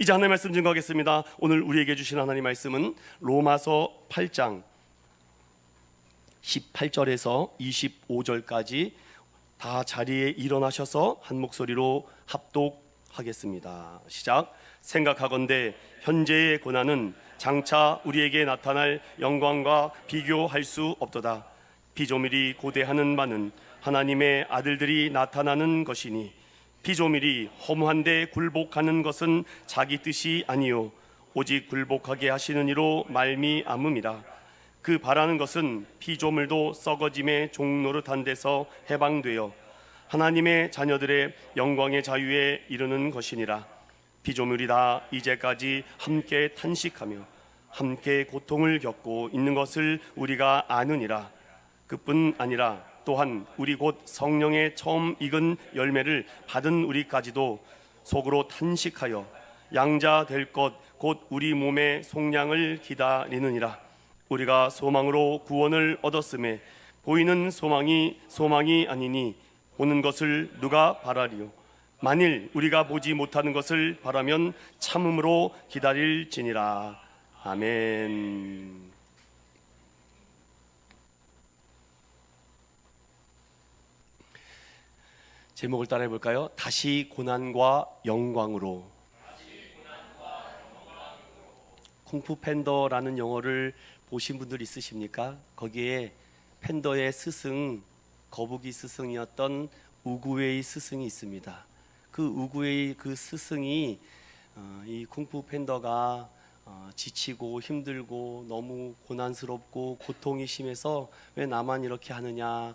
이제 하나님의 말씀 증거하겠습니다. 오늘 우리에게 주신 하나님 말씀은 로마서 8장 18절에서 25절까지 다 자리에 일어나셔서 한 목소리로 합독하겠습니다. 시작. 생각하건대 현재의 고난은 장차 우리에게 나타날 영광과 비교할 수 없도다. 피조물이 고대하는 바는 하나님의 아들들이 나타나는 것이니 피조물이 허무한데 굴복하는 것은 자기 뜻이 아니요 오직 굴복하게 하시는 이로 말미암음이라. 그 바라는 것은 피조물도 썩어짐의 종노릇한 데서 해방되어 하나님의 자녀들의 영광의 자유에 이르는 것이니라. 피조물이 다 이제까지 함께 탄식하며 함께 고통을 겪고 있는 것을 우리가 아느니라. 그뿐 아니라 또한 우리 곧 성령의 처음 익은 열매를 받은 우리까지도 속으로 탄식하여 양자 될 것 곧 우리 몸의 속량을 기다리느니라. 우리가 소망으로 구원을 얻었음에 보이는 소망이 아니니 보는 것을 누가 바라리요. 만일 우리가 보지 못하는 것을 바라면 참음으로 기다릴지니라. 아멘. 제목을 따라해 볼까요? 다시 고난과 영광으로. 쿵푸 팬더라는 영화를 보신 분들 있으십니까? 거기에 팬더의 스승, 거북이 스승이었던 우구웨이 스승이 있습니다. 그 우구웨이 그 스승이 이 쿵푸 팬더가 지치고 힘들고 너무 고난스럽고 고통이 심해서 왜 나만 이렇게 하느냐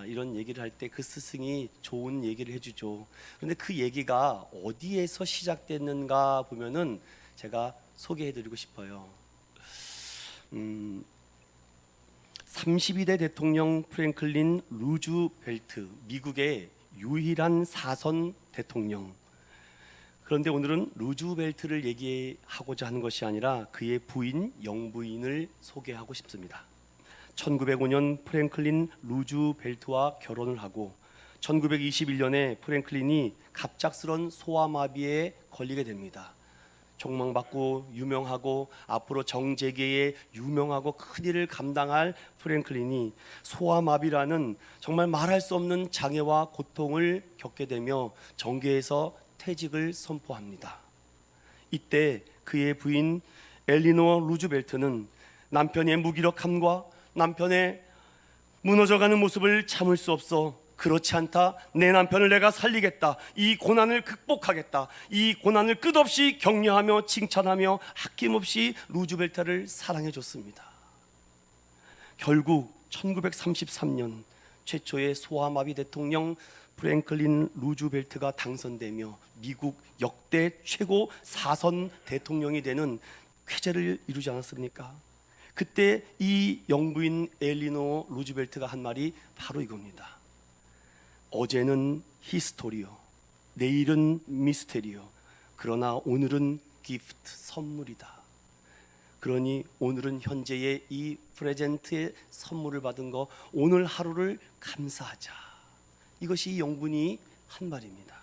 이런 얘기를 할 때 그 스승이 좋은 얘기를 해주죠. 그런데 그 얘기가 어디에서 시작됐는가 보면은 제가 소개해드리고 싶어요. 32대 대통령 프랭클린 루즈벨트, 미국의 유일한 사선 대통령. 그런데 오늘은 루즈벨트를 얘기하고자 하는 것이 아니라 그의 부인, 영부인을 소개하고 싶습니다. 1905년 프랭클린 루즈벨트와 결혼을 하고 1921년에 프랭클린이 갑작스런 소아마비에 걸리게 됩니다. 촉망받고 유명하고 앞으로 정재계에 유명하고 큰 일을 감당할 프랭클린이 소아마비라는 정말 말할 수 없는 장애와 고통을 겪게 되며 정계에서 퇴직을 선포합니다. 이때 그의 부인 엘리노어 루즈벨트는 남편의 무기력함과 남편의 무너져가는 모습을 참을 수 없어 그렇지 않다. 내 남편을 내가 살리겠다. 이 고난을 극복하겠다. 이 고난을 끝없이 격려하며 칭찬하며 아낌없이 루즈벨트를 사랑해 줬습니다. 결국 1933년 최초의 소아마비 대통령 프랭클린 루즈벨트가 당선되며 미국 역대 최고 사선 대통령이 되는 쾌재를 이루지 않았습니까? 그때 이 영부인 엘리노 루즈벨트가 한 말이 바로 이겁니다. 어제는 히스토리요, 내일은 미스테리요, 그러나 오늘은 기프트, 선물이다. 그러니 오늘은 현재의 이 프레젠트의 선물을 받은 거 오늘 하루를 감사하자. 이것이 이 영부인이 한 말입니다.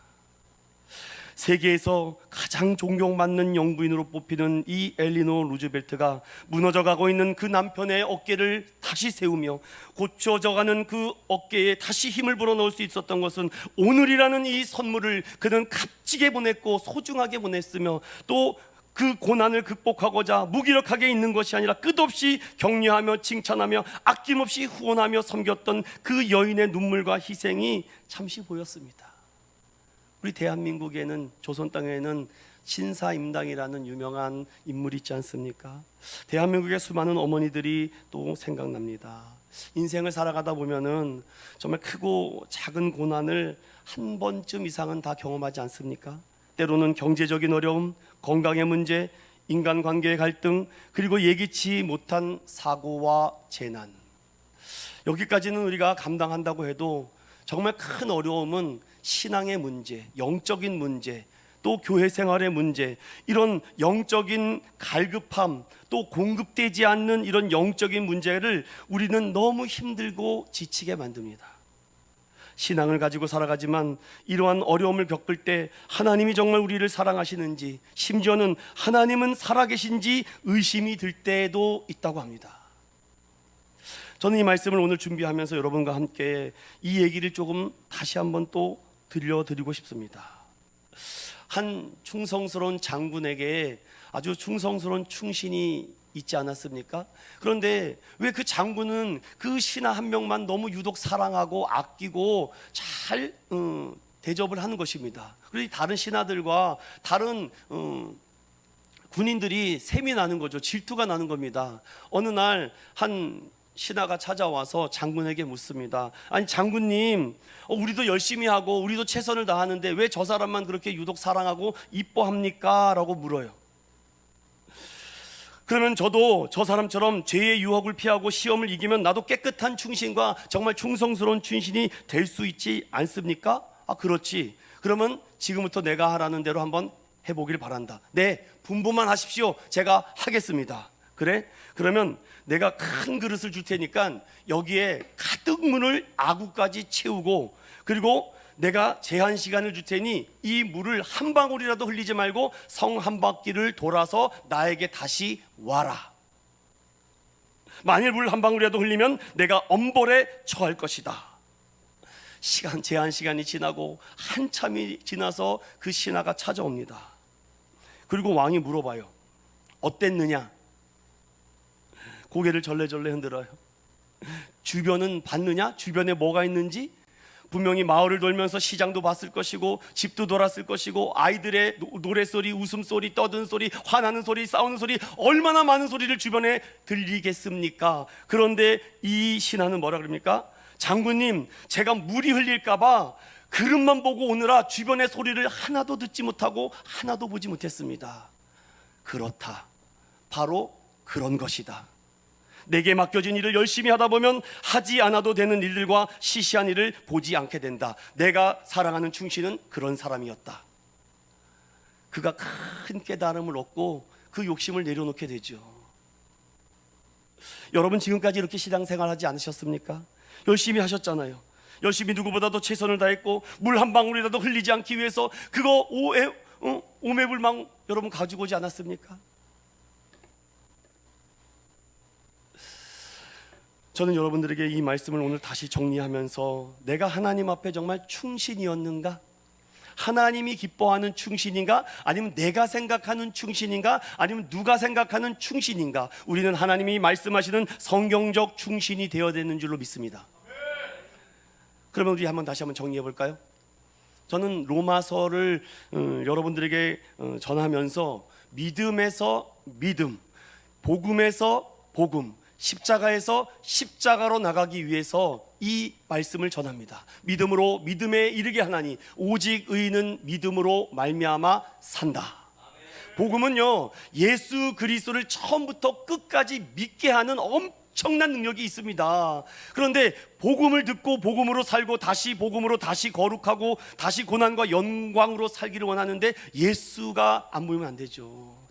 세계에서 가장 존경받는 영부인으로 뽑히는 이 엘리노 루즈벨트가 무너져가고 있는 그 남편의 어깨를 다시 세우며 고쳐져가는 그 어깨에 다시 힘을 불어넣을 수 있었던 것은 오늘이라는 이 선물을 그는 값지게 보냈고 소중하게 보냈으며 또 그 고난을 극복하고자 무기력하게 있는 것이 아니라 끝없이 격려하며 칭찬하며 아낌없이 후원하며 섬겼던 그 여인의 눈물과 희생이 잠시 보였습니다. 우리 대한민국에는, 조선 땅에는 신사임당이라는 유명한 인물이 있지 않습니까? 대한민국의 수많은 어머니들이 또 생각납니다. 인생을 살아가다 보면은 정말 크고 작은 고난을 한 번쯤 이상은 다 경험하지 않습니까? 때로는 경제적인 어려움, 건강의 문제, 인간관계의 갈등, 그리고 예기치 못한 사고와 재난. 여기까지는 우리가 감당한다고 해도 정말 큰 어려움은 신앙의 문제, 영적인 문제, 또 교회 생활의 문제, 이런 영적인 갈급함, 또 공급되지 않는 이런 영적인 문제를 우리는 너무 힘들고 지치게 만듭니다. 신앙을 가지고 살아가지만 이러한 어려움을 겪을 때 하나님이 정말 우리를 사랑하시는지, 심지어는 하나님은 살아계신지 의심이 들 때도 있다고 합니다. 저는 이 말씀을 오늘 준비하면서 여러분과 함께 이 얘기를 조금 다시 한번 또 들려드리고 싶습니다. 한 충성스러운 장군에게 아주 충성스러운 충신이 있지 않았습니까? 그런데 왜 그 장군은 그 신하 한 명만 너무 유독 사랑하고 아끼고 잘 대접을 하는 것입니다. 그리고 다른 신하들과 다른 군인들이 셈이 나는 거죠. 질투가 나는 겁니다. 어느 날 한 신하가 찾아와서 장군에게 묻습니다. 아니 장군님, 우리도 열심히 하고 우리도 최선을 다하는데 왜 저 사람만 그렇게 유독 사랑하고 이뻐합니까? 라고 물어요. 그러면 저도 저 사람처럼 죄의 유혹을 피하고 시험을 이기면 나도 깨끗한 충신과 정말 충성스러운 충신이 될 수 있지 않습니까? 아, 그렇지. 그러면 지금부터 내가 하라는 대로 한번 해보길 바란다. 네, 분부만 하십시오. 제가 하겠습니다. 그래? 그러면 내가 큰 그릇을 줄 테니까 여기에 가득 문을 아구까지 채우고, 그리고 내가 제한 시간을 줄 테니 이 물을 한 방울이라도 흘리지 말고 성 한 바퀴를 돌아서 나에게 다시 와라. 만일 물 한 방울이라도 흘리면 내가 엄벌에 처할 것이다. 제한 시간이 지나고 한참이 지나서 그 신하가 찾아옵니다. 그리고 왕이 물어봐요. 어땠느냐? 고개를 절레절레 흔들어요. 주변은 봤느냐? 주변에 뭐가 있는지? 분명히 마을을 돌면서 시장도 봤을 것이고 집도 돌았을 것이고 아이들의 노랫소리, 웃음소리, 떠드는 소리, 화나는 소리, 싸우는 소리, 얼마나 많은 소리를 주변에 들리겠습니까? 그런데 이 신하는 뭐라 그럽니까? 장군님, 제가 물이 흘릴까 봐 그릇만 보고 오느라 주변의 소리를 하나도 듣지 못하고 하나도 보지 못했습니다. 그렇다. 바로 그런 것이다. 내게 맡겨진 일을 열심히 하다 보면 하지 않아도 되는 일들과 시시한 일을 보지 않게 된다. 내가 사랑하는 충신은 그런 사람이었다. 그가 큰 깨달음을 얻고 그 욕심을 내려놓게 되죠. 여러분 지금까지 이렇게 신앙생활하지 않으셨습니까? 열심히 하셨잖아요. 열심히 누구보다도 최선을 다했고 물 한 방울이라도 흘리지 않기 위해서 그거 오매불망 여러분 가지고 오지 않았습니까? 저는 여러분들에게 이 말씀을 오늘 다시 정리하면서 내가 하나님 앞에 정말 충신이었는가? 하나님이 기뻐하는 충신인가? 아니면 내가 생각하는 충신인가? 아니면 누가 생각하는 충신인가? 우리는 하나님이 말씀하시는 성경적 충신이 되어야 되는 줄로 믿습니다. 그러면 우리 다시 한번 정리해 볼까요? 저는 로마서를 여러분들에게 전하면서 믿음에서 믿음, 복음에서 복음, 십자가에서 십자가로 나가기 위해서 이 말씀을 전합니다. 믿음으로 믿음에 이르게 하나니 오직 의인은 믿음으로 말미암아 산다. 복음은요, 예수 그리스도를 처음부터 끝까지 믿게 하는 엄청난 능력이 있습니다. 그런데 복음을 듣고 복음으로 살고 다시 복음으로 다시 거룩하고 다시 고난과 영광으로 살기를 원하는데 예수가 안 보이면 안 되죠.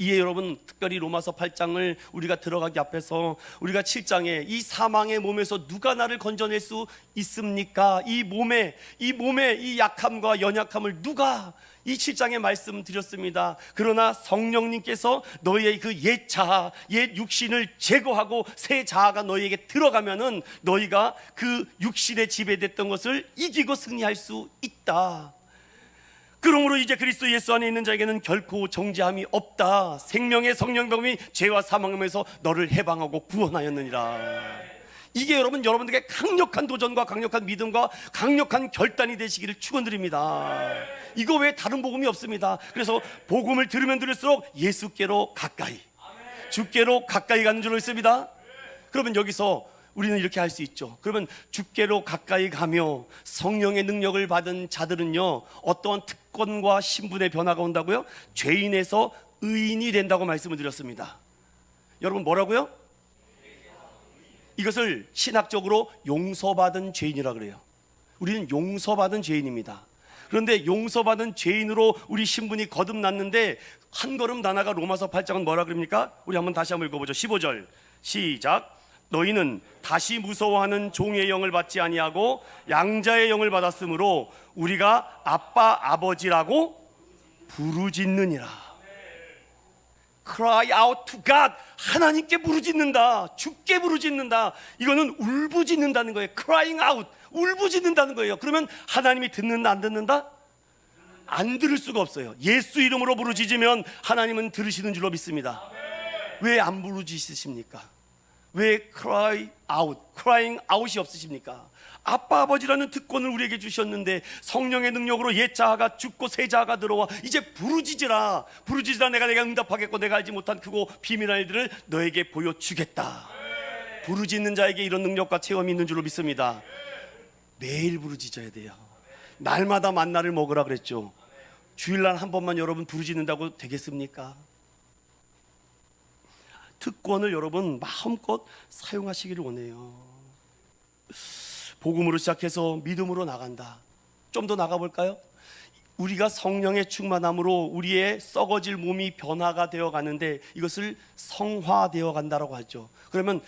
이에 여러분 특별히 로마서 8장을 우리가 들어가기 앞에서 우리가 7장에 이 사망의 몸에서 누가 나를 건져낼 수 있습니까? 이 몸의 이 약함과 연약함을 누가, 이 7장에 말씀드렸습니다. 그러나 성령님께서 너희의 그 옛 자아, 옛 육신을 제거하고 새 자아가 너희에게 들어가면은 너희가 그 육신에 지배됐던 것을 이기고 승리할 수 있다. 그러므로 이제 그리스도 예수 안에 있는 자에게는 결코 정죄함이 없다. 생명의 성령병이 죄와 사망에서 너를 해방하고 구원하였느니라. 이게 여러분들에게 강력한 도전과 강력한 믿음과 강력한 결단이 되시기를 축원드립니다. 이거 외에 다른 복음이 없습니다. 그래서 복음을 들으면 들을수록 예수께로 가까이, 주께로 가까이 가는 줄로 있습니다. 그러면 여기서 우리는 이렇게 할 수 있죠. 그러면 주께로 가까이 가며 성령의 능력을 받은 자들은요, 어떠한 특권과 신분의 변화가 온다고요? 죄인에서 의인이 된다고 말씀을 드렸습니다. 여러분 뭐라고요? 이것을 신학적으로 용서받은 죄인이라 그래요. 우리는 용서받은 죄인입니다. 그런데 용서받은 죄인으로 우리 신분이 거듭났는데 한 걸음 더 나아가 로마서 8장은 뭐라 그럽니까? 우리 다시 한번 읽어보죠. 15절 시작. 너희는 다시 무서워하는 종의 영을 받지 아니하고 양자의 영을 받았으므로 우리가 아빠 아버지라고 부르짖느니라. Cry out to God. 하나님께 부르짖는다. 주께 부르짖는다. 이거는 울부짖는다는 거예요. Crying out. 울부짖는다는 거예요. 그러면 하나님이 듣는다 안 듣는다? 안 들을 수가 없어요. 예수 이름으로 부르짖으면 하나님은 들으시는 줄로 믿습니다. 왜 안 부르짖으십니까? 왜 crying out이 없으십니까? 아빠 아버지라는 특권을 우리에게 주셨는데 성령의 능력으로 옛 자아가 죽고 새 자아가 들어와 이제 부르짖으라 내가 응답하겠고 내가 알지 못한 크고 비밀한 일들을 너에게 보여주겠다. 부르짖는 자에게 이런 능력과 체험이 있는 줄로 믿습니다. 매일 부르짖어야 돼요. 날마다 만나를 먹으라 그랬죠. 주일날 한 번만 여러분 부르짖는다고 되겠습니까? 특권을 여러분 마음껏 사용하시기를 원해요. 복음으로 시작해서 믿음으로 나간다. 좀 더 나가볼까요? 우리가 성령의 충만함으로 우리의 썩어질 몸이 변화가 되어 가는데 이것을 성화되어 간다라고 하죠. 그러면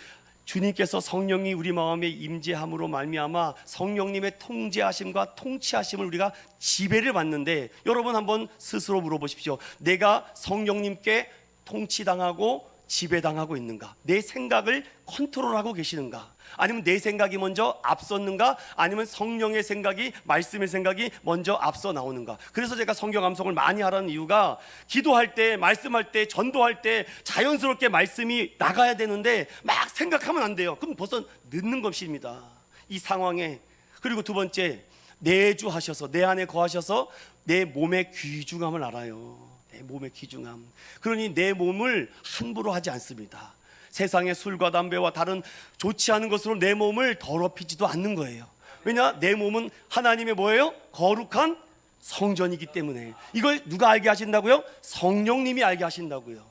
주님께서 성령이 우리 마음에 임재함으로 말미암아 성령님의 통제하심과 통치하심을 우리가 지배를 받는데, 여러분 한번 스스로 물어보십시오. 내가 성령님께 통치당하고 지배당하고 있는가? 내 생각을 컨트롤하고 계시는가? 아니면 내 생각이 먼저 앞섰는가? 아니면 성령의 생각이, 말씀의 생각이 먼저 앞서 나오는가? 그래서 제가 성경 암송을 많이 하라는 이유가, 기도할 때, 말씀할 때, 전도할 때 자연스럽게 말씀이 나가야 되는데 막 생각하면 안 돼요. 그럼 벌써 늦는 것입니다, 이 상황에. 그리고 두 번째, 내주하셔서, 내 안에 거하셔서 내 몸의 귀중함을 알아요. 내 몸의 귀중함. 그러니 내 몸을 함부로 하지 않습니다. 세상의 술과 담배와 다른 좋지 않은 것으로 내 몸을 더럽히지도 않는 거예요. 왜냐? 내 몸은 하나님의 뭐예요? 거룩한 성전이기 때문에. 이걸 누가 알게 하신다고요? 성령님이 알게 하신다고요.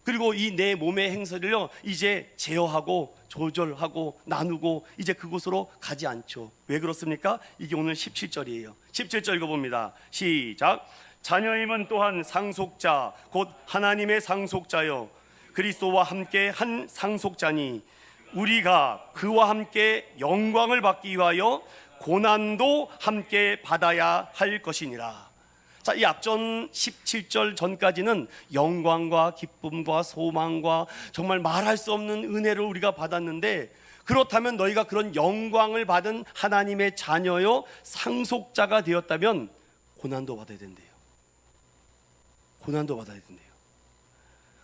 그리고 이 내 몸의 행사를요 이제 제어하고 조절하고 나누고 이제 그곳으로 가지 않죠. 왜 그렇습니까? 이게 오늘 17절이에요 17절 읽어봅니다. 시작. 자녀임은 또한 상속자 곧 하나님의 상속자여 그리스도와 함께 한 상속자니 우리가 그와 함께 영광을 받기 위하여 고난도 함께 받아야 할 것이니라. 자, 이 앞전 17절 전까지는 영광과 기쁨과 소망과 정말 말할 수 없는 은혜를 우리가 받았는데, 그렇다면 너희가 그런 영광을 받은 하나님의 자녀요 상속자가 되었다면 고난도 받아야 된대요. 고난도 받아야 된대요.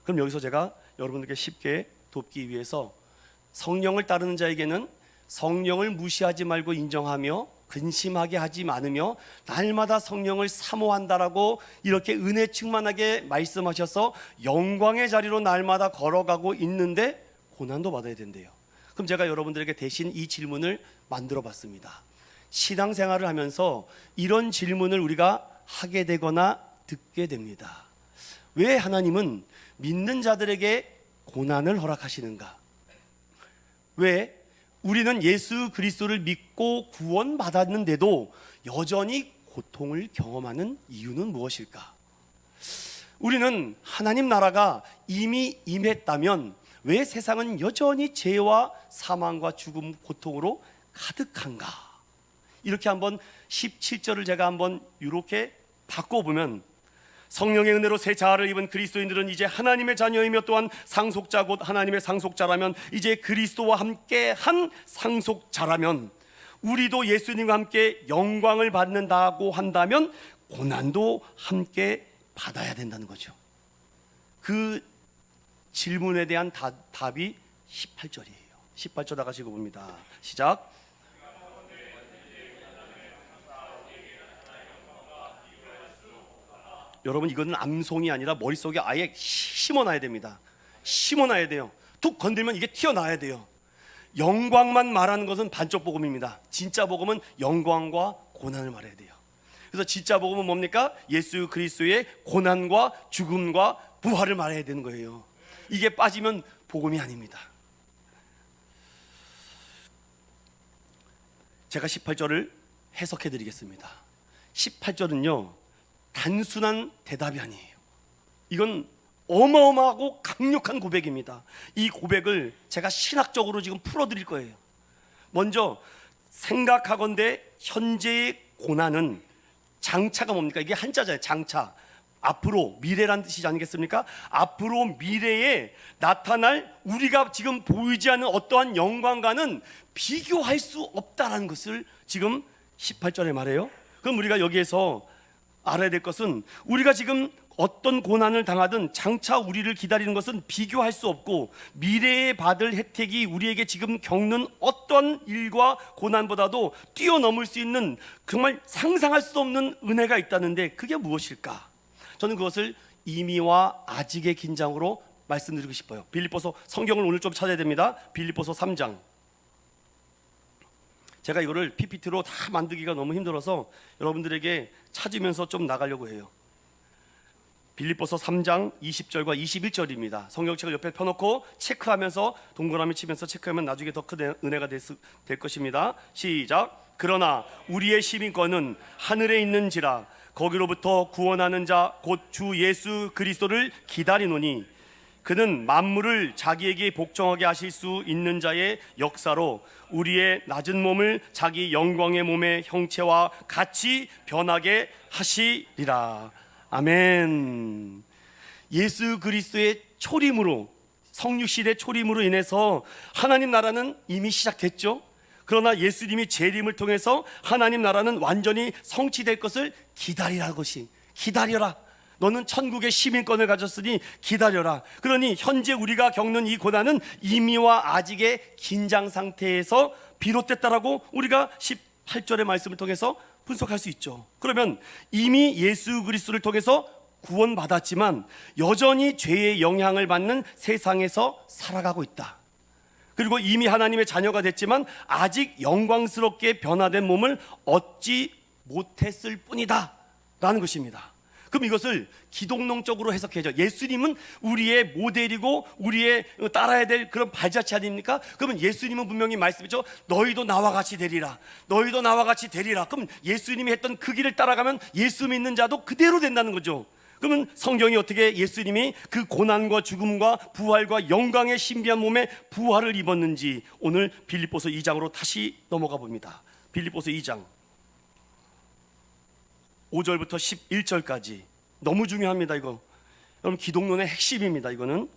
그럼 여기서 제가 여러분들께 쉽게 돕기 위해서, 성령을 따르는 자에게는 성령을 무시하지 말고 인정하며 근심하게 하지 않으며 날마다 성령을 사모한다라고 이렇게 은혜 충만하게 말씀하셔서 영광의 자리로 날마다 걸어가고 있는데 고난도 받아야 된대요. 그럼 제가 여러분들에게 대신 이 질문을 만들어 봤습니다. 신앙생활을 하면서 이런 질문을 우리가 하게 되거나 듣게 됩니다. 왜 하나님은 믿는 자들에게 고난을 허락하시는가? 왜 우리는 예수 그리스도를 믿고 구원받았는데도 여전히 고통을 경험하는 이유는 무엇일까? 우리는 하나님 나라가 이미 임했다면 왜 세상은 여전히 죄와 사망과 죽음, 고통으로 가득한가? 이렇게 한번 17절을 제가 한번 이렇게 바꿔보면, 성령의 은혜로 새 자아를 입은 그리스도인들은 이제 하나님의 자녀이며 또한 상속자 곧 하나님의 상속자라면, 이제 그리스도와 함께 한 상속자라면, 우리도 예수님과 함께 영광을 받는다고 한다면 고난도 함께 받아야 된다는 거죠. 그 질문에 대한 답이 18절이에요 18절 나가시고 봅니다. 시작. 여러분, 이거는 암송이 아니라 머릿속에 아예 심어놔야 됩니다. 심어놔야 돼요. 툭 건들면 이게 튀어나와야 돼요. 영광만 말하는 것은 반쪽 복음입니다. 진짜 복음은 영광과 고난을 말해야 돼요. 그래서 진짜 복음은 뭡니까? 예수 그리스도의 고난과 죽음과 부활을 말해야 되는 거예요. 이게 빠지면 복음이 아닙니다. 제가 18절을 해석해 드리겠습니다. 18절은요 단순한 대답이 아니에요. 이건 어마어마하고 강력한 고백입니다. 이 고백을 제가 신학적으로 지금 풀어드릴 거예요. 먼저 생각하건대 현재의 고난은, 장차가 뭡니까? 이게 한자잖아요. 장차, 앞으로, 미래란 뜻이지 않겠습니까? 앞으로 미래에 나타날 우리가 지금 보이지 않는 어떠한 영광과는 비교할 수 없다는 것을 지금 18절에 말해요. 그럼 우리가 여기에서 알아야 될 것은, 우리가 지금 어떤 고난을 당하든 장차 우리를 기다리는 것은 비교할 수 없고, 미래에 받을 혜택이 우리에게 지금 겪는 어떤 일과 고난보다도 뛰어넘을 수 있는, 정말 상상할 수 없는 은혜가 있다는데, 그게 무엇일까? 저는 그것을 이미와 아직의 긴장으로 말씀드리고 싶어요. 빌립보서, 성경을 오늘 좀 찾아야 됩니다. 빌립보서 3장. 제가 이거를 PPT로 다 만들기가 너무 힘들어서 여러분들에게 찾으면서 좀 나가려고 해요. 빌립보서 3장 20절과 21절입니다. 성경책을 옆에 펴놓고 체크하면서 동그라미 치면서 체크하면 나중에 더 큰 은혜가 될 것입니다. 시작. 그러나 우리의 시민권은 하늘에 있는지라 거기로부터 구원하는 자 곧 주 예수 그리스도를 기다리노니 그는 만물을 자기에게 복종하게 하실 수 있는 자의 역사로 우리의 낮은 몸을 자기 영광의 몸의 형체와 같이 변하게 하시리라. 아멘. 예수 그리스도의 초림으로, 성육신의 초림으로 인해서 하나님 나라는 이미 시작됐죠. 그러나 예수님이 재림을 통해서 하나님 나라는 완전히 성취될 것을 기다리라는 것이, 기다려라. 너는 천국의 시민권을 가졌으니 기다려라. 그러니 현재 우리가 겪는 이 고난은 이미와 아직의 긴장 상태에서 비롯됐다라고 우리가 18절의 말씀을 통해서 분석할 수 있죠. 그러면 이미 예수 그리스도를 통해서 구원받았지만 여전히 죄의 영향을 받는 세상에서 살아가고 있다. 그리고 이미 하나님의 자녀가 됐지만 아직 영광스럽게 변화된 몸을 얻지 못했을 뿐이다 라는 것입니다. 그럼 이것을 기독론적으로 해석해야죠. 예수님은 우리의 모델이고 우리의 따라야 될 그런 발자취 아닙니까? 그러면 예수님은 분명히 말씀했죠. 너희도 나와 같이 되리라. 너희도 나와 같이 되리라. 그럼 예수님이 했던 그 길을 따라가면 예수 믿는 자도 그대로 된다는 거죠. 그러면 성경이 어떻게 예수님이 그 고난과 죽음과 부활과 영광의 신비한 몸에 부활을 입었는지 오늘 빌립보서 2장으로 다시 넘어가 봅니다. 빌립보서 2장 5절부터 11절까지 너무 중요합니다. 이거 여러분 기독론의 핵심입니다. 이거는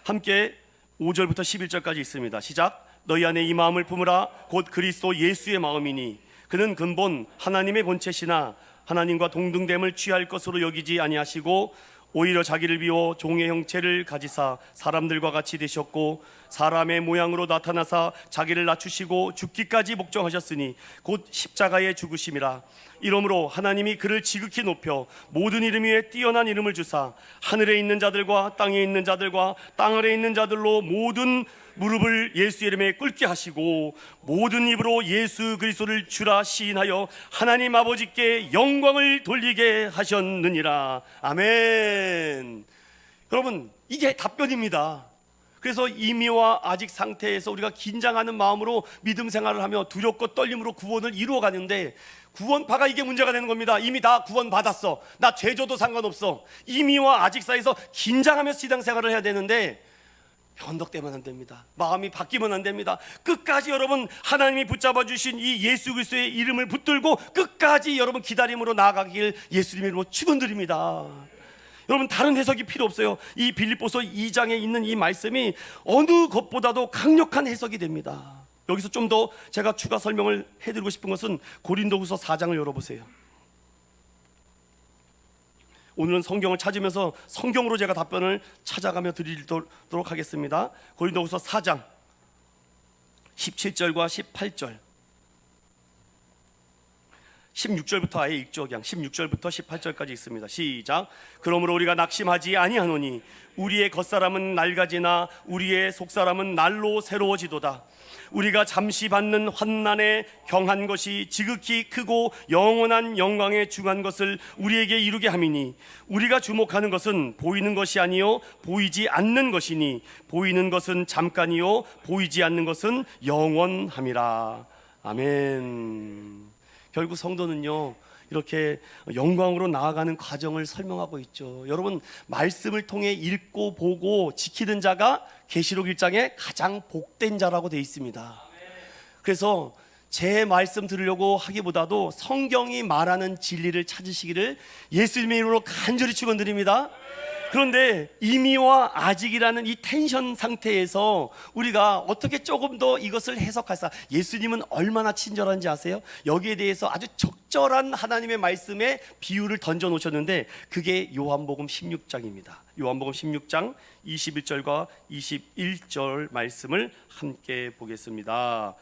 함께 5절부터 11절까지 있습니다. 시작. 너희 안에 이 마음을 품으라. 곧 그리스도 예수의 마음이니 그는 근본 하나님의 본체시나 하나님과 동등됨을 취할 것으로 여기지 아니하시고 오히려 자기를 비워 종의 형체를 가지사 사람들과 같이 되셨고 사람의 모양으로 나타나사 자기를 낮추시고 죽기까지 복종하셨으니 곧 십자가의 죽으심이라. 이러므로 하나님이 그를 지극히 높여 모든 이름 위에 뛰어난 이름을 주사 하늘에 있는 자들과 땅에 있는 자들과 땅 아래에 있는 자들로 모든 무릎을 예수 이름에 꿇게 하시고 모든 입으로 예수 그리스도를 주라 시인하여 하나님 아버지께 영광을 돌리게 하셨느니라. 아멘. 여러분 이게 답변입니다. 그래서 이미와 아직 상태에서 우리가 긴장하는 마음으로 믿음 생활을 하며 두렵고 떨림으로 구원을 이루어가는데 구원파가 이게 문제가 되는 겁니다. 이미 다 구원받았어. 나 죄져도 상관없어. 이미와 아직 사이에서 긴장하면서 신앙생활을 해야 되는데 변덕되면 안 됩니다. 마음이 바뀌면 안 됩니다. 끝까지 여러분 하나님이 붙잡아 주신 이 예수 그리스도의 이름을 붙들고 끝까지 여러분 기다림으로 나아가길 예수님의 이름으로 축원드립니다. 여러분 다른 해석이 필요 없어요. 이 빌립보서 2장에 있는 이 말씀이 어느 것보다도 강력한 해석이 됩니다. 여기서 좀 더 제가 추가 설명을 해드리고 싶은 것은 고린도후서 4장을 열어보세요. 오늘은 성경을 찾으면서 성경으로 제가 답변을 찾아가며 드리도록 하겠습니다. 고린도후서 4장 17절과 18절 16절부터 아예 읽죠. 그냥 16절부터 18절까지 있습니다. 시작. 그러므로 우리가 낙심하지 아니하노니 우리의 겉사람은 낡아지나 우리의 속사람은 날로 새로워지도다. 우리가 잠시 받는 환난에 경한 것이 지극히 크고 영원한 영광에 중한 것을 우리에게 이루게 함이니 우리가 주목하는 것은 보이는 것이 아니요 보이지 않는 것이니 보이는 것은 잠깐이요 보이지 않는 것은 영원함이라. 아멘. 결국 성도는요 이렇게 영광으로 나아가는 과정을 설명하고 있죠. 여러분, 말씀을 통해 읽고 보고 지키는 자가 계시록 1장에 가장 복된 자라고 되어 있습니다. 그래서 제 말씀 들으려고 하기보다도 성경이 말하는 진리를 찾으시기를 예수님의 이름으로 간절히 축원드립니다. 그런데 이미와 아직이라는 이 텐션 상태에서 우리가 어떻게 조금 더 이것을 해석할까? 예수님은 얼마나 친절한지 아세요? 여기에 대해서 아주 적절한 하나님의 말씀에 비유를 던져 놓으셨는데 그게 요한복음 16장입니다. 요한복음 16장 21절과 21절 말씀을 함께 보겠습니다.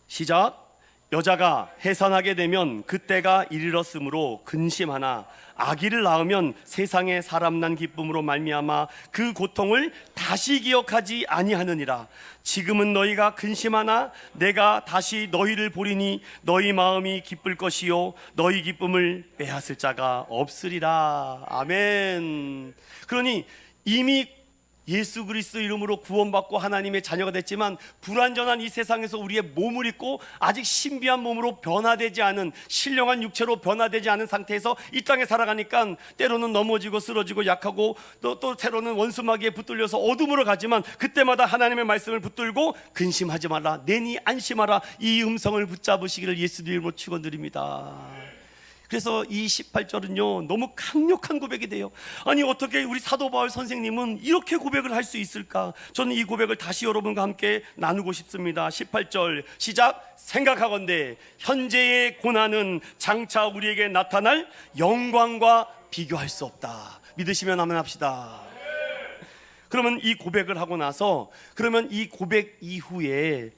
시작. 여자가 해산하게 되면 그때가 이르렀으므로 근심하나 아기를 낳으면 세상에 사람 난 기쁨으로 말미암아 그 고통을 다시 기억하지 아니하느니라. 지금은 너희가 근심하나 내가 다시 너희를 보리니 너희 마음이 기쁠 것이요 너희 기쁨을 빼앗을 자가 없으리라. 아멘. 그러니 이미 예수 그리스도 이름으로 구원받고 하나님의 자녀가 됐지만 불완전한 이 세상에서 우리의 몸을 입고 아직 신비한 몸으로 변화되지 않은 신령한 육체로 변화되지 않은 상태에서 이 땅에 살아가니까 때로는 넘어지고 쓰러지고 약하고 또 때로는 원수마귀에 붙들려서 어둠으로 가지만 그때마다 하나님의 말씀을 붙들고 근심하지 말라 내니 안심하라 이 음성을 붙잡으시기를 예수님 이름으로 축원드립니다. 그래서 이 18절은요 너무 강력한 고백이 돼요. 아니 어떻게 우리 사도 바울 선생님은 이렇게 고백을 할 수 있을까? 저는 이 고백을 다시 여러분과 함께 나누고 싶습니다. 18절 시작. 생각하건대 현재의 고난은 장차 우리에게 나타날 영광과 비교할 수 없다. 믿으시면 아멘 합시다. 그러면 이 고백을 하고 나서 그러면 이 고백 이후에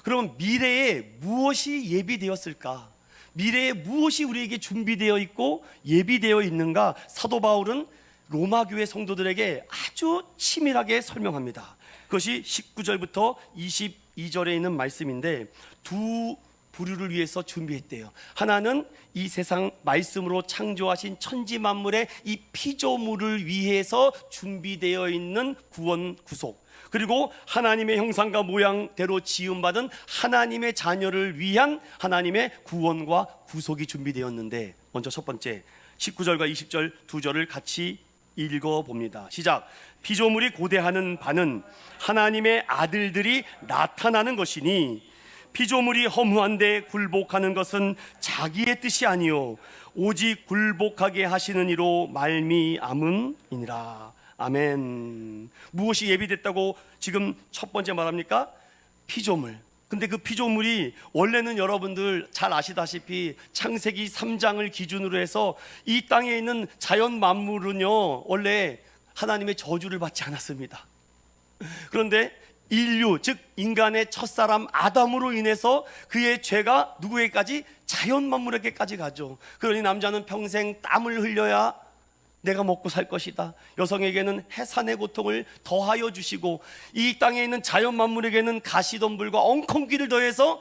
그러면 미래에 무엇이 예비되었을까? 미래에 무엇이 우리에게 준비되어 있고 예비되어 있는가? 사도 바울은 로마 교회 성도들에게 아주 치밀하게 설명합니다. 그것이 19절부터 22절에 있는 말씀인데 두 부류를 위해서 준비했대요. 하나는 이 세상 말씀으로 창조하신 천지 만물의 이 피조물을 위해서 준비되어 있는 구원 구속, 그리고 하나님의 형상과 모양대로 지음받은 하나님의 자녀를 위한 하나님의 구원과 구속이 준비되었는데, 먼저 첫 번째 19절과 20절 두 절을 같이 읽어봅니다. 시작. 피조물이 고대하는 바는 하나님의 아들들이 나타나는 것이니 피조물이 허무한데 굴복하는 것은 자기의 뜻이 아니요 오직 굴복하게 하시는 이로 말미암음이니라. 아멘. 무엇이 예비됐다고 지금 첫 번째 말합니까? 피조물. 근데 그 피조물이 원래는 여러분들 잘 아시다시피 창세기 3장을 기준으로 해서 이 땅에 있는 자연 만물은요 원래 하나님의 저주를 받지 않았습니다. 그런데 인류, 즉 인간의 첫사람 아담으로 인해서 그의 죄가 누구에게까지? 자연 만물에게까지 가죠. 그러니 남자는 평생 땀을 흘려야 내가 먹고 살 것이다. 여성에게는 해산의 고통을 더하여 주시고 이 땅에 있는 자연 만물에게는 가시덤불과 엉겅퀴를 더해서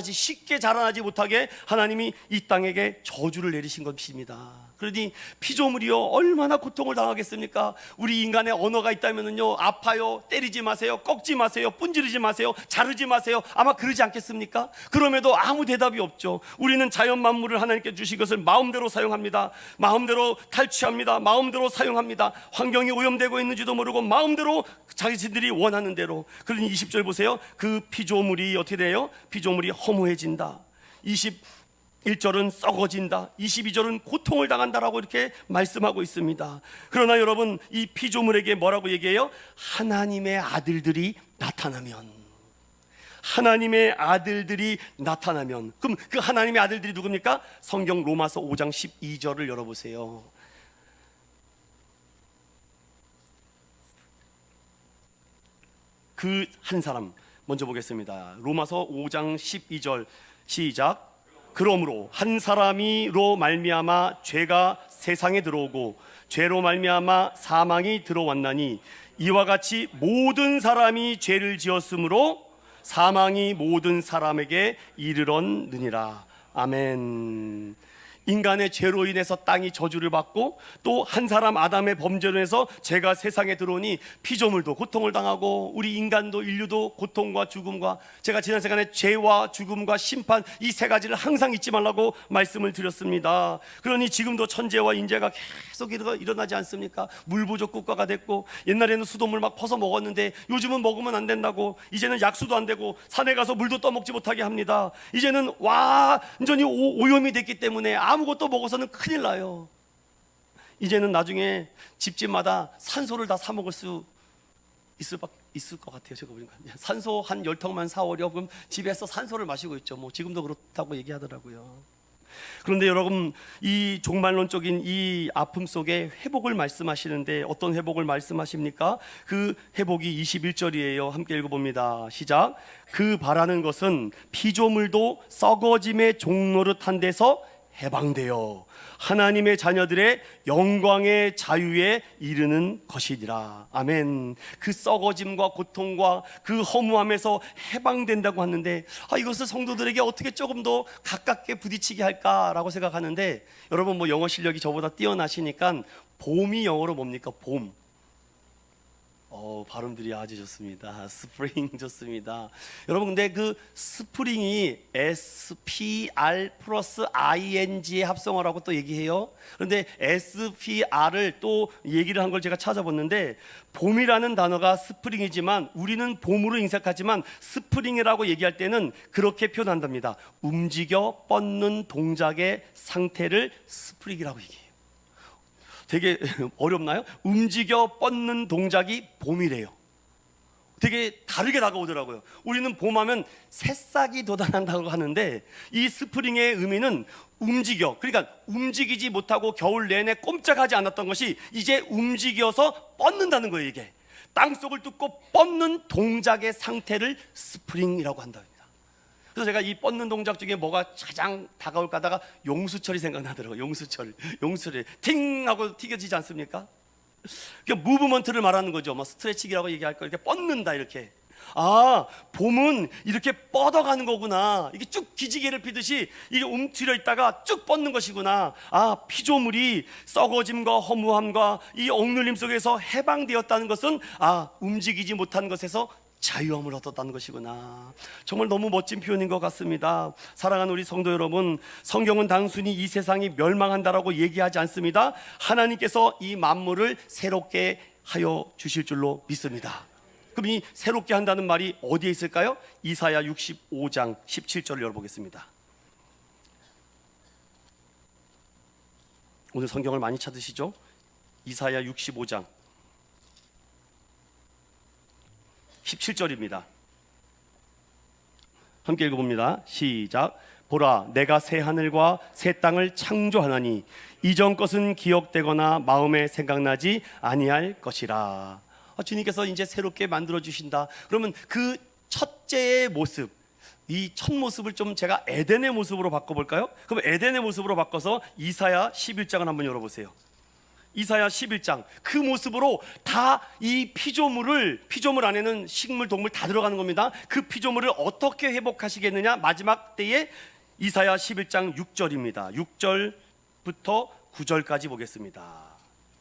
쉽게 자라나지 못하게 하나님이 이 땅에게 저주를 내리신 것입니다. 그러니 피조물이요 얼마나 고통을 당하겠습니까? 우리 인간의 언어가 있다면요 아파요, 때리지 마세요, 꺾지 마세요, 분지르지 마세요, 자르지 마세요, 아마 그러지 않겠습니까? 그럼에도 아무 대답이 없죠. 우리는 자연 만물을 하나님께 주신 것을 마음대로 사용합니다. 마음대로 탈취합니다. 마음대로 사용합니다. 환경이 오염되고 있는지도 모르고 마음대로 자신들이 원하는 대로. 그러니 20절 보세요. 그 피조물이 어떻게 돼요? 피조물이 허무해진다. 21절은 썩어진다. 22절은 고통을 당한다라고 이렇게 말씀하고 있습니다. 그러나 여러분, 이 피조물에게 뭐라고 얘기해요? 하나님의 아들들이 나타나면. 하나님의 아들들이 나타나면. 그럼 그 하나님의 아들들이 누굽니까? 성경 로마서 5장 12절을 열어보세요. 그 한 사람 먼저 보겠습니다. 로마서 5장 12절 시작. 그러므로 한 사람이로 말미암아 죄가 세상에 들어오고 죄로 말미암아 사망이 들어왔나니 이와 같이 모든 사람이 죄를 지었으므로 사망이 모든 사람에게 이르렀느니라. 아멘. 인간의 죄로 인해서 땅이 저주를 받고 또 한 사람 아담의 범죄로 인해서 죄가 세상에 들어오니 피조물도 고통을 당하고 우리 인간도 인류도 고통과 죽음과, 제가 지난 시간에 죄와 죽음과 심판 이 세 가지를 항상 잊지 말라고 말씀을 드렸습니다. 그러니 지금도 천재와 인재가 계속 일어나지 않습니까? 물 부족 국가가 됐고, 옛날에는 수돗물 막 퍼서 먹었는데 요즘은 먹으면 안 된다고, 이제는 약수도 안 되고 산에 가서 물도 떠먹지 못하게 합니다. 이제는 완전히 오염이 됐기 때문에 아무것도 먹어서는 큰일 나요. 이제는 나중에 집집마다 산소를 다 사 먹을 수 있을 것 같아요. 제가 보니까 산소 한 10턱만 사오려 그럼 집에서 산소를 마시고 있죠. 뭐 지금도 그렇다고 얘기하더라고요. 그런데 여러분, 이 종말론적인 이 아픔 속에 회복을 말씀하시는데 어떤 회복을 말씀하십니까? 그 회복이 21절이에요. 함께 읽어봅니다. 시작. 그 바라는 것은 피조물도 썩어짐의 종노릇한 데서 해방되어 하나님의 자녀들의 영광의 자유에 이르는 것이니라. 아멘. 그 썩어짐과 고통과 그 허무함에서 해방된다고 하는데, 이것을 성도들에게 어떻게 조금 더 가깝게 부딪히게 할까라고 생각하는데, 여러분 뭐 영어 실력이 저보다 뛰어나시니까 봄이 영어로 뭡니까? 봄. 발음들이 아주 좋습니다. 스프링 좋습니다. 여러분, 근데 그 스프링이 SPR 플러스 ING의 합성어라고 또 얘기해요. 그런데 SPR을 또 얘기를 한 걸 제가 찾아봤는데, 봄이라는 단어가 스프링이지만 우리는 봄으로 인식하지만 스프링이라고 얘기할 때는 그렇게 표현한답니다. 움직여 뻗는 동작의 상태를 스프링이라고 얘기해요. 되게 어렵나요? 움직여 뻗는 동작이 봄이래요. 되게 다르게 다가오더라고요. 우리는 봄하면 새싹이 돋아난다고 하는데, 이 스프링의 의미는 움직여, 그러니까 움직이지 못하고 겨울 내내 꼼짝하지 않았던 것이 이제 움직여서 뻗는다는 거예요. 이게 땅속을 뚫고 뻗는 동작의 상태를 스프링이라고 한다. 그래서 제가 이 뻗는 동작 중에 뭐가 가장 다가올까 하다가 용수철이 생각나더라고요. 용수철 팅 하고 튀겨지지 않습니까? 그러니까 무브먼트를 말하는 거죠. 뭐 스트레칭이라고 얘기할 거, 이렇게 뻗는다, 이렇게. 봄은 이렇게 뻗어가는 거구나. 이게 쭉 기지개를 피듯이 이게 움츠려 있다가 쭉 뻗는 것이구나. 피조물이 썩어짐과 허무함과 이 억눌림 속에서 해방되었다는 것은 움직이지 못한 것에서 자유함을 얻었다는 것이구나. 정말 너무 멋진 표현인 것 같습니다. 사랑하는 우리 성도 여러분, 성경은 단순히 이 세상이 멸망한다라고 얘기하지 않습니다. 하나님께서 이 만물을 새롭게 하여 주실 줄로 믿습니다. 그럼 이 새롭게 한다는 말이 어디에 있을까요? 이사야 65장 17절을 열어보겠습니다. 오늘 성경을 많이 찾으시죠? 이사야 65장 17절입니다. 함께 읽어봅니다. 시작. 보라, 내가 새 하늘과 새 땅을 창조하나니 이전 것은 기억되거나 마음에 생각나지 아니할 것이라. 주님께서 이제 새롭게 만들어 주신다. 그러면 그 첫째의 모습, 이 첫 모습을 좀 제가 에덴의 모습으로 바꿔볼까요? 그럼 에덴의 모습으로 바꿔서 이사야 11장을 한번 열어보세요. 이사야 11장, 그 모습으로 다 이 피조물 안에는 식물, 동물 다 들어가는 겁니다. 그 피조물을 어떻게 회복하시겠느냐? 마지막 때에 이사야 11장 6절입니다. 6절부터 9절까지 보겠습니다.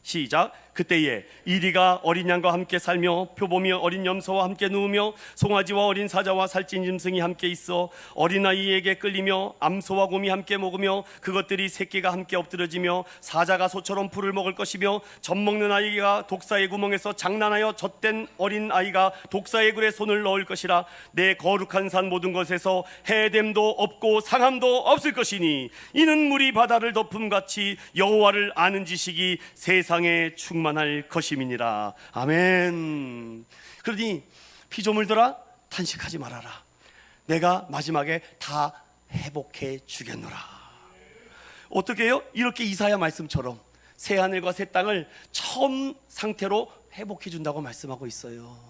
시작. 그때에 이리가 어린 양과 함께 살며 표범이 어린 염소와 함께 누우며 송아지와 어린 사자와 살찐 짐승이 함께 있어 어린아이에게 끌리며 암소와 곰이 함께 먹으며 그것들이 새끼가 함께 엎드러지며 사자가 소처럼 풀을 먹을 것이며 젖먹는 아이가 독사의 구멍에서 장난하여 젖된 어린아이가 독사의 굴에 손을 넣을 것이라. 내 거룩한 산 모든 것에서 해됨도 없고 상함도 없을 것이니 이는 물이 바다를 덮음같이 여호와를 아는 지식이 세상에 충만할 것임이니라. 아멘. 그러니 피조물들아, 탄식하지 말아라. 내가 마지막에 다 회복해 주겠노라. 어떻게 해요? 이렇게 이사야 말씀처럼 새 하늘과 새 땅을 처음 상태로 회복해 준다고 말씀하고 있어요.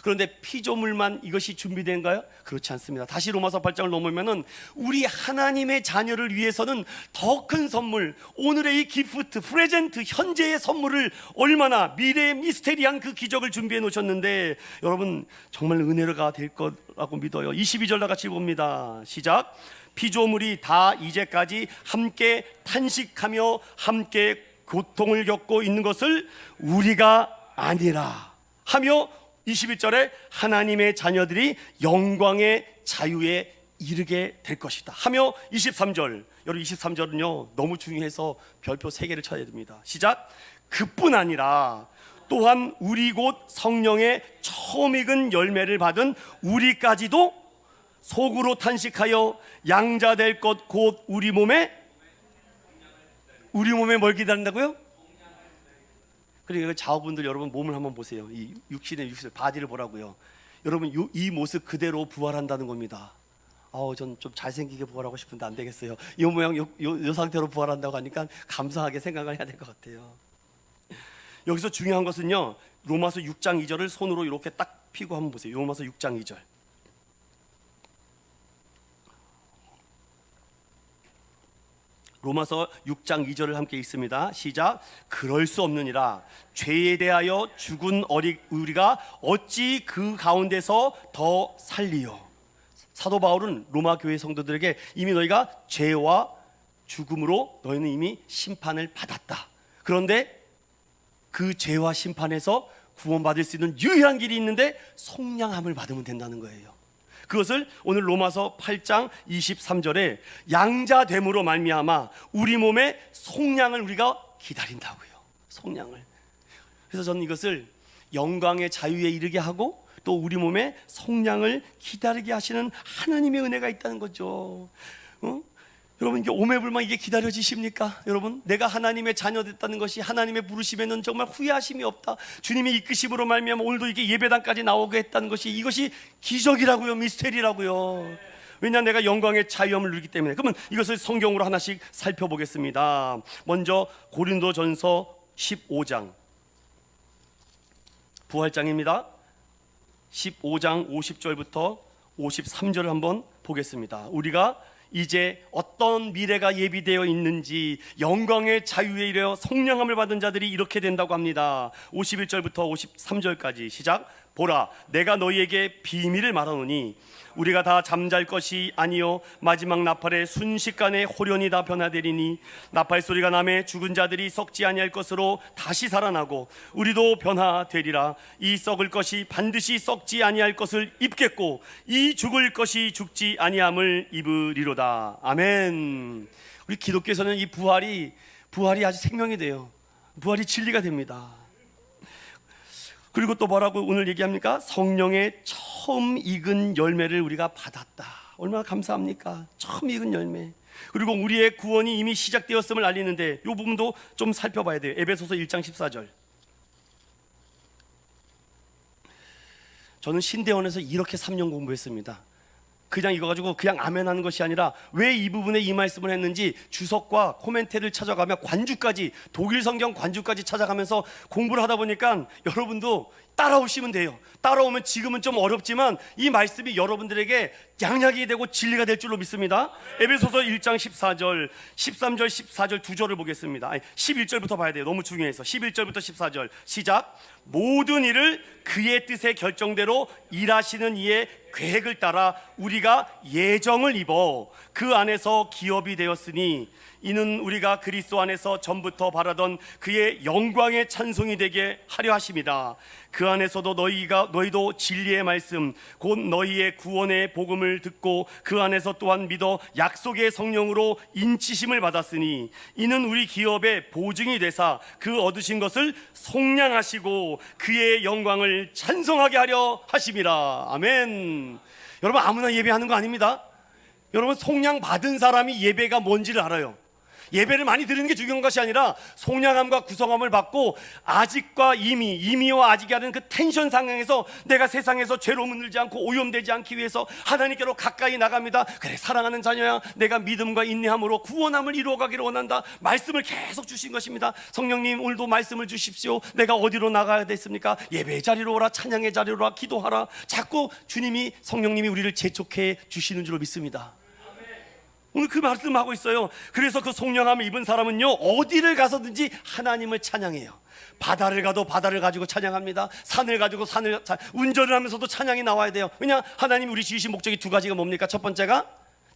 그런데 피조물만 이것이 준비된가요? 그렇지 않습니다. 다시 로마서 8장을 넘으면은 우리 하나님의 자녀를 위해서는 더 큰 선물, 오늘의 이 기프트, 프레젠트, 현재의 선물을 얼마나 미래의 미스테리한 그 기적을 준비해 놓으셨는데, 여러분 정말 은혜가 될 거라고 믿어요. 22절 다 같이 봅니다. 시작. 피조물이 다 이제까지 함께 탄식하며 함께 고통을 겪고 있는 것을 우리가 아니라 하며 21절에 하나님의 자녀들이 영광의 자유에 이르게 될 것이다 하며 23절, 여러분 23절은요 너무 중요해서 별표 3개를 쳐야 됩니다. 시작. 그뿐 아니라 또한 우리 곧 성령의 처음 익은 열매를 받은 우리까지도 속으로 탄식하여 양자 될 것 곧 우리 몸에 뭘 기다린다고요? 그러니까 자오분들 여러분 몸을 한번 보세요. 이 육신의 바디를 보라고요. 여러분 이 모습 그대로 부활한다는 겁니다. 전 좀 잘생기게 부활하고 싶은데 안 되겠어요. 이 모양 이 상태로 부활한다고 하니까 감사하게 생각을 해야 될 것 같아요. 여기서 중요한 것은요, 로마서 6장 2절을 손으로 이렇게 딱 피고 한번 보세요. 로마서 6장 2절. 로마서 6장 2절을 함께 읽습니다. 시작. 그럴 수 없느니라. 죄에 대하여 죽은 우리가 어찌 그 가운데서 더 살리요. 사도 바울은 로마 교회 성도들에게 이미 너희가 죄와 죽음으로 너희는 이미 심판을 받았다. 그런데 그 죄와 심판에서 구원받을 수 있는 유일한 길이 있는데 속량함을 받으면 된다는 거예요. 그것을 오늘 로마서 8장 23절에 양자됨으로 말미암아 우리 몸의 속량을 우리가 기다린다고요. 속량을. 그래서 저는 이것을 영광의 자유에 이르게 하고 또 우리 몸의 속량을 기다리게 하시는 하나님의 은혜가 있다는 거죠. 여러분 이게 오매불망 이게 기다려지십니까? 여러분 내가 하나님의 자녀 됐다는 것이 하나님의 부르심에는 정말 후회하심이 없다. 주님이 이끄심으로 말미암아 오늘도 이게 예배당까지 나오게 했다는 것이 이것이 기적이라고요. 미스테리라고요. 왜냐 내가 영광의 자유함을 누리기 때문에. 그러면 이것을 성경으로 하나씩 살펴보겠습니다. 먼저 고린도전서 15장 부활장입니다. 15장 50절부터 53절을 한번 보겠습니다. 우리가 이제 어떤 미래가 예비되어 있는지 영광의 자유에 이르러 속량함을 받은 자들이 이렇게 된다고 합니다. 51절부터 53절까지 시작. 보라 내가 너희에게 비밀을 말하노니 우리가 다 잠잘 것이 아니요 마지막 나팔의 순식간에 호련히 다 변화되리니 나팔 소리가 나매 죽은 자들이 썩지 아니할 것으로 다시 살아나고 우리도 변화되리라. 이 썩을 것이 반드시 썩지 아니할 것을 입겠고 이 죽을 것이 죽지 아니함을 입으리로다. 아멘. 우리 기독교에서는 이 부활이 아주 생명이 돼요. 부활이 진리가 됩니다. 그리고 또 뭐라고 오늘 얘기합니까? 성령의 처음 익은 열매를 우리가 받았다. 얼마나 감사합니까? 처음 익은 열매. 그리고 우리의 구원이 이미 시작되었음을 알리는데 이 부분도 좀 살펴봐야 돼요. 에베소서 1장 14절. 저는 신대원에서 이렇게 3년 공부했습니다. 그냥 이거 가지고 그냥 아멘하는 것이 아니라 왜 이 부분에 이 말씀을 했는지 주석과 코멘트를 찾아가며 관주까지 독일 성경 관주까지 찾아가면서 공부를 하다 보니까 여러분도 따라오시면 돼요. 따라오면 지금은 좀 어렵지만 이 말씀이 여러분들에게 양약이 되고 진리가 될 줄로 믿습니다. 에베소서 1장 14절 13절 14절 두 절을 보겠습니다. 11절부터 봐야 돼요. 너무 중요해서 11절부터 14절 시작. 모든 일을 그의 뜻의 결정대로 일하시는 이의 계획을 따라 우리가 예정을 입어 그 안에서 기업이 되었으니 이는 우리가 그리스도 안에서 전부터 바라던 그의 영광의 찬송이 되게 하려 하심이다. 그 안에서도 너희도 진리의 말씀 곧 너희의 구원의 복음을 듣고 그 안에서 또한 믿어 약속의 성령으로 인치심을 받았으니 이는 우리 기업의 보증이 되사 그 얻으신 것을 속량하시고 그의 영광을 찬송하게 하려 하심이라. 아멘. 여러분 아무나 예배하는 거 아닙니다. 여러분 속량 받은 사람이 예배가 뭔지를 알아요. 예배를 많이 드리는 게 중요한 것이 아니라 속량함과 구성함을 받고 아직과 이미와 아직이 하는 그 텐션 상황에서 내가 세상에서 죄로 문들지 않고 오염되지 않기 위해서 하나님께로 가까이 나갑니다. 그래 사랑하는 자녀야 내가 믿음과 인내함으로 구원함을 이루어가기를 원한다. 말씀을 계속 주신 것입니다. 성령님 오늘도 말씀을 주십시오. 내가 어디로 나가야 됐습니까? 예배의 자리로 오라. 찬양의 자리로 오라. 기도하라. 자꾸 주님이 성령님이 우리를 재촉해 주시는 줄로 믿습니다. 오늘 그 말씀하고 있어요. 그래서 그 속량함을 입은 사람은요 어디를 가서든지 하나님을 찬양해요. 바다를 가도 바다를 가지고 찬양합니다. 산을 가지고 운전을 하면서도 찬양이 나와야 돼요. 왜냐 하나님이 우리 지으신 목적이 두 가지가 뭡니까? 첫 번째가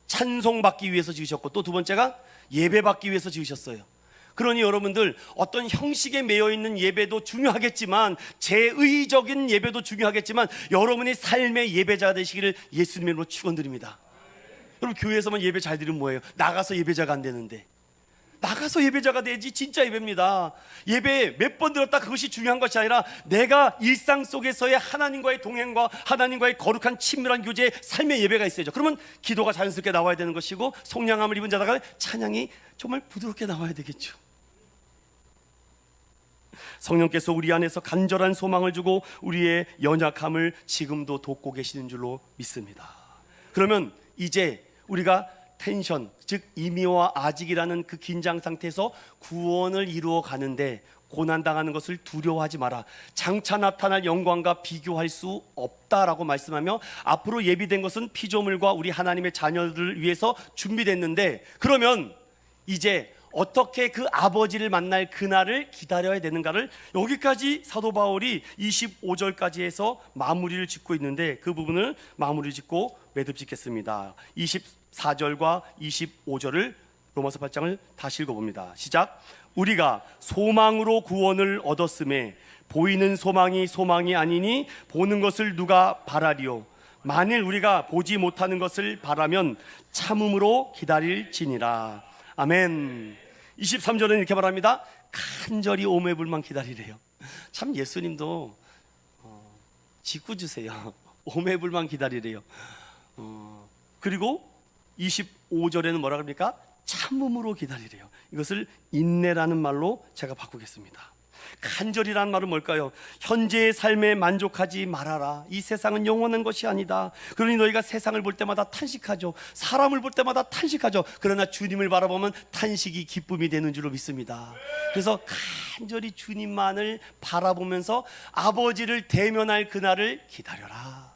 찬송받기 위해서 지으셨고, 또 두 번째가 예배받기 위해서 지으셨어요. 그러니 여러분들, 어떤 형식에 매여 있는 예배도 중요하겠지만, 제의적인 예배도 중요하겠지만, 여러분이 삶의 예배자가 되시기를 예수님의 이름으로 축원드립니다. 여러분, 교회에서만 예배 잘 드리면 뭐예요? 나가서 예배자가 안 되는데. 나가서 예배자가 돼야지 진짜 예배입니다. 예배 몇 번 들었다 그것이 중요한 것이 아니라, 내가 일상 속에서의 하나님과의 동행과 하나님과의 거룩한 친밀한 교제의 삶의 예배가 있어야죠. 그러면 기도가 자연스럽게 나와야 되는 것이고, 속량함을 입은 자다가 찬양이 정말 부드럽게 나와야 되겠죠. 성령께서 우리 안에서 간절한 소망을 주고 우리의 연약함을 지금도 돕고 계시는 줄로 믿습니다. 그러면 이제 우리가 텐션, 즉 이미와 아직이라는 그 긴장 상태에서 구원을 이루어 가는데, 고난당하는 것을 두려워하지 마라. 장차 나타날 영광과 비교할 수 없다라고 말씀하며, 앞으로 예비된 것은 피조물과 우리 하나님의 자녀들을 위해서 준비됐는데, 그러면 이제 어떻게 그 아버지를 만날 그날을 기다려야 되는가를 여기까지 사도 바울이 25절까지 해서 마무리를 짓고 있는데, 그 부분을 마무리 짓고 매듭 짓겠습니다. 24절과 25절을 로마서 8장을 다시 읽어봅니다. 시작. 우리가 소망으로 구원을 얻었음에 보이는 소망이 소망이 아니니 보는 것을 누가 바라리요. 만일 우리가 보지 못하는 것을 바라면 참음으로 기다릴지니라. 아멘. 23절은 이렇게 말합니다. 간절히 오매불만 기다리래요. 참 예수님도 짓궂으세요. 오매불만 기다리래요. 그리고 25절에는 뭐라 그럽니까? 참음으로 기다리래요. 이것을 인내라는 말로 제가 바꾸겠습니다. 간절이라는 말은 뭘까요? 현재의 삶에 만족하지 말아라. 이 세상은 영원한 것이 아니다. 그러니 너희가 세상을 볼 때마다 탄식하죠. 사람을 볼 때마다 탄식하죠. 그러나 주님을 바라보면 탄식이 기쁨이 되는 줄로 믿습니다. 그래서 간절히 주님만을 바라보면서 아버지를 대면할 그날을 기다려라.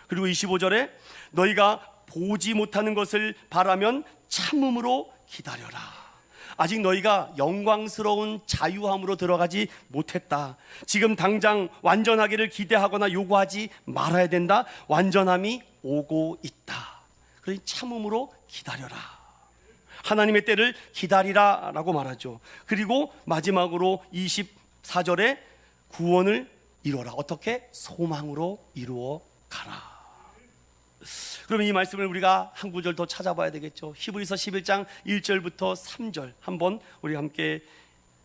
그리고 25절에 너희가 보지 못하는 것을 바라면 참음으로 기다려라. 아직 너희가 영광스러운 자유함으로 들어가지 못했다. 지금 당장 완전하기를 기대하거나 요구하지 말아야 된다. 완전함이 오고 있다. 그러니 참음으로 기다려라. 하나님의 때를 기다리라 라고 말하죠. 그리고 마지막으로 24절에 구원을 이루어라. 어떻게? 소망으로 이루어 가라. 그러면 이 말씀을 우리가 한 구절 더 찾아봐야 되겠죠. 히브리서 11장 1절부터 3절 한번 우리 함께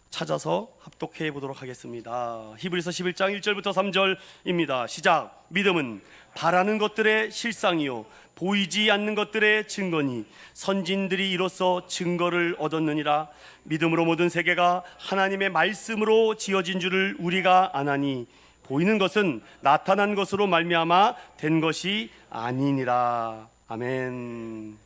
찾아서 합독해 보도록 하겠습니다. 히브리서 11장 1절부터 3절입니다. 시작. 믿음은 바라는 것들의 실상이요 보이지 않는 것들의 증거니 선진들이 이로써 증거를 얻었느니라. 믿음으로 모든 세계가 하나님의 말씀으로 지어진 줄을 우리가 아나니 보이는 것은 나타난 것으로 말미암아 된 것이 아니니라. 아멘.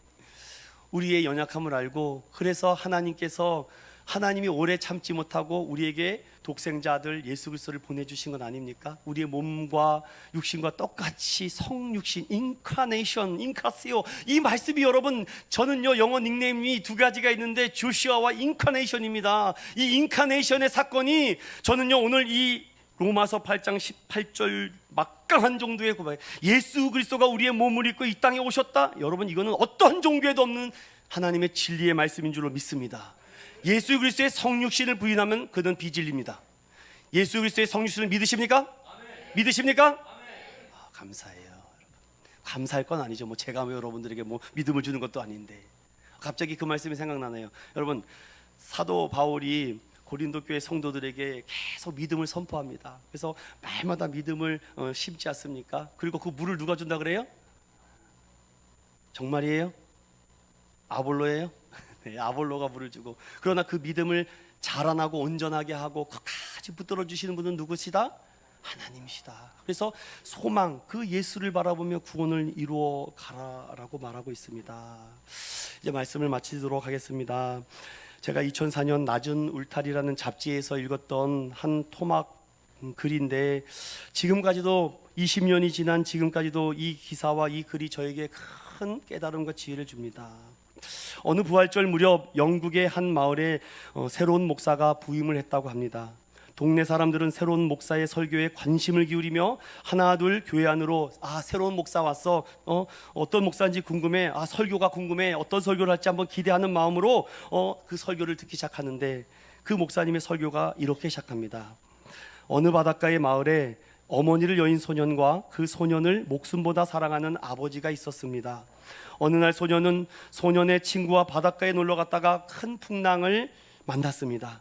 우리의 연약함을 알고, 그래서 하나님께서 하나님이 오래 참지 못하고 우리에게 독생자 아들 예수 그리스도를 보내주신 건 아닙니까? 우리의 몸과 육신과 똑같이 성육신, 인카네이션, 인카시오, 이 말씀이 여러분, 저는요 영어 닉네임이 두 가지가 있는데 조슈아와 인카네이션입니다. 이 인카네이션의 사건이 저는요 오늘 이 로마서 8장 18절 막강한 정도의 고백, 예수 그리스도가 우리의 몸을 입고 이 땅에 오셨다. 여러분, 이거는 어떠한 종교에도 없는 하나님의 진리의 말씀인 줄로 믿습니다. 예수 그리스도의 성육신을 부인하면 그는 비진리입니다. 예수 그리스도의 성육신을 믿으십니까? 아멘. 믿으십니까? 아멘. 감사해요. 여러분. 감사할 건 아니죠. 뭐 제가 여러분들에게 뭐 믿음을 주는 것도 아닌데. 갑자기 그 말씀이 생각나네요. 여러분, 사도 바울이 고린도 교회 성도들에게 계속 믿음을 선포합니다. 그래서 날마다 믿음을 심지 않습니까? 그리고 그 물을 누가 준다 그래요? 정말이에요? 아볼로예요? 네, 아볼로가 물을 주고, 그러나 그 믿음을 자라나고 온전하게 하고 끝까지 붙들어 주시는 분은 누구시다? 하나님이시다. 그래서 소망, 그 예수를 바라보며 구원을 이루어 가라라고 말하고 있습니다. 이제 말씀을 마치도록 하겠습니다. 제가 2004년 낮은 울타리라는 잡지에서 읽었던 한 토막 글인데, 지금까지도 20년이 지난 지금까지도 이 기사와 이 글이 저에게 큰 깨달음과 지혜를 줍니다. 어느 부활절 무렵 영국의 한 마을에 새로운 목사가 부임을 했다고 합니다. 동네 사람들은 새로운 목사의 설교에 관심을 기울이며 하나 둘 교회 안으로 새로운 목사 왔어, 어떤 목사인지 궁금해, 설교가 궁금해, 어떤 설교를 할지 한번 기대하는 마음으로 그 설교를 듣기 시작하는데, 그 목사님의 설교가 이렇게 시작합니다. 어느 바닷가의 마을에 어머니를 여인 소년과 그 소년을 목숨보다 사랑하는 아버지가 있었습니다. 어느 날 소년은 소년의 친구와 바닷가에 놀러 갔다가 큰 풍랑을 만났습니다.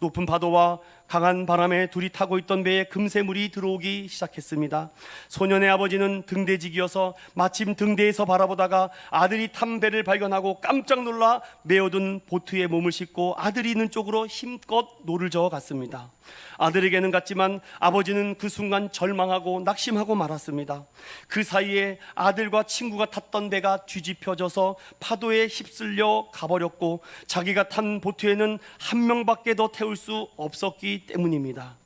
높은 파도와 강한 바람에 둘이 타고 있던 배에 금세 물이 들어오기 시작했습니다. 소년의 아버지는 등대직이어서 마침 등대에서 바라보다가 아들이 탄 배를 발견하고 깜짝 놀라 메어둔 보트에 몸을 싣고 아들이 있는 쪽으로 힘껏 노를 저어 갔습니다. 아들에게는 같지만 아버지는 그 순간 절망하고 낙심하고 말았습니다. 그 사이에 아들과 친구가 탔던 배가 뒤집혀져서 파도에 휩쓸려 가버렸고, 자기가 탄 보트에는 한 명밖에 더 태울 수 없었기 때문입니다.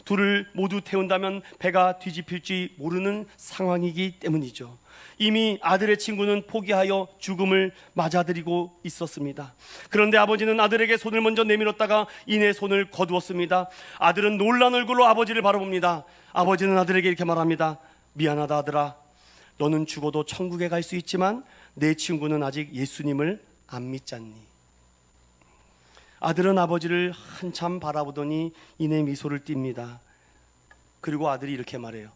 둘을 모두 태운다면 배가 뒤집힐지 모르는 상황이기 때문이죠. 이미 아들의 친구는 포기하여 죽음을 맞아들이고 있었습니다. 그런데 아버지는 아들에게 손을 먼저 내밀었다가 이내 손을 거두었습니다. 아들은 놀란 얼굴로 아버지를 바라봅니다. 아버지는 아들에게 이렇게 말합니다. 미안하다 아들아, 너는 죽어도 천국에 갈 수 있지만 내 친구는 아직 예수님을 안 믿잖니. 아들은 아버지를 한참 바라보더니 이내 미소를 띱니다. 그리고 아들이 이렇게 말해요.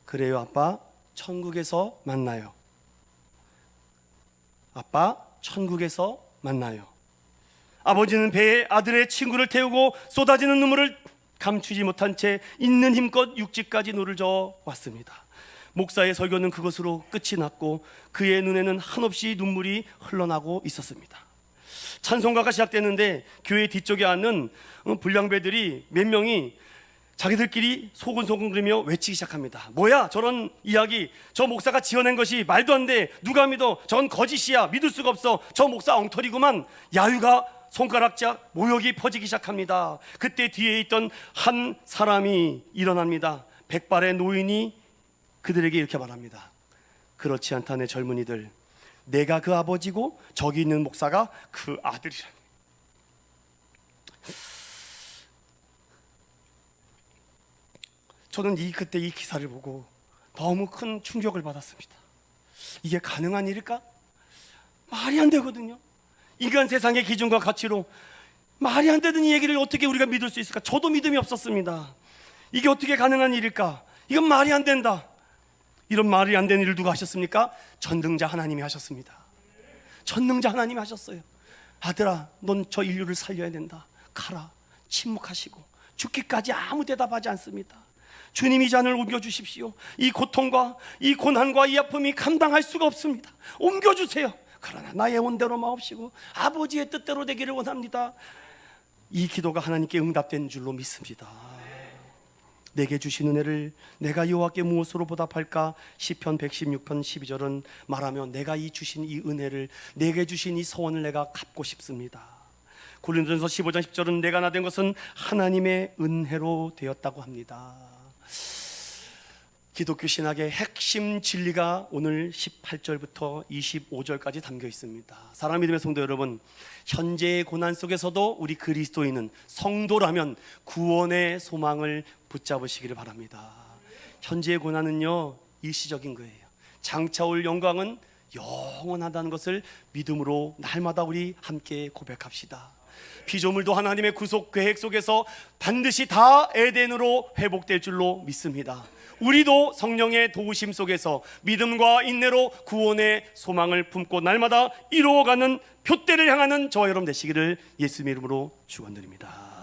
그래요 아빠, 천국에서 만나요. 아빠, 천국에서 만나요. 아버지는 배에 아들의 친구를 태우고 쏟아지는 눈물을 감추지 못한 채 있는 힘껏 육지까지 노를 저어 왔습니다. 목사의 설교는 그것으로 끝이 났고 그의 눈에는 한없이 눈물이 흘러나고 있었습니다. 찬송가가 시작됐는데 교회 뒤쪽에 앉는 불량배들이 몇 명이 자기들끼리 소근소근 그러며 외치기 시작합니다. 뭐야 저런 이야기, 저 목사가 지어낸 것이 말도 안 돼, 누가 믿어, 전 거짓이야, 믿을 수가 없어, 저 목사 엉터리구만. 야유가 손가락짝 모욕이 퍼지기 시작합니다. 그때 뒤에 있던 한 사람이 일어납니다. 백발의 노인이 그들에게 이렇게 말합니다. 그렇지 않다 내 젊은이들, 내가 그 아버지고 저기 있는 목사가 그 아들이라니. 저는 그때 이 기사를 보고 너무 큰 충격을 받았습니다. 이게 가능한 일일까? 말이 안 되거든요. 인간 세상의 기준과 가치로 말이 안 되는 이 얘기를 어떻게 우리가 믿을 수 있을까? 저도 믿음이 없었습니다. 이게 어떻게 가능한 일일까? 이건 말이 안 된다. 이런 말이 안 되는 일을 누가 하셨습니까? 전능자 하나님이 하셨습니다. 전능자 하나님이 하셨어요. 아들아, 넌 저 인류를 살려야 된다. 가라. 침묵하시고 죽기까지 아무 대답하지 않습니다. 주님이 잔을 옮겨주십시오. 이 고통과 이 고난과 이 아픔이 감당할 수가 없습니다. 옮겨주세요. 그러나 나의 원대로 마옵시고 아버지의 뜻대로 되기를 원합니다. 이 기도가 하나님께 응답된 줄로 믿습니다. 내게 주신 은혜를 내가 여호와께 무엇으로 보답할까? 시편 116편 12절은 말하며 내가 주신 이 은혜를, 내게 주신 이 소원을 내가 갚고 싶습니다. 고린도전서 15장 10절은 내가 나 된 것은 하나님의 은혜로 되었다고 합니다. 기독교 신학의 핵심 진리가 오늘 18절부터 25절까지 담겨 있습니다. 사랑하는 믿음의 성도 여러분, 현재의 고난 속에서도 우리 그리스도인은, 성도라면 구원의 소망을 붙잡으시기를 바랍니다. 현재의 고난은요 일시적인 거예요. 장차 올 영광은 영원하다는 것을 믿음으로 날마다 우리 함께 고백합시다. 피조물도 하나님의 구속 계획 속에서 반드시 다 에덴으로 회복될 줄로 믿습니다. 우리도 성령의 도우심 속에서 믿음과 인내로 구원의 소망을 품고 날마다 이루어가는 표대를 향하는 저와 여러분 되시기를 예수님의 이름으로 축원드립니다.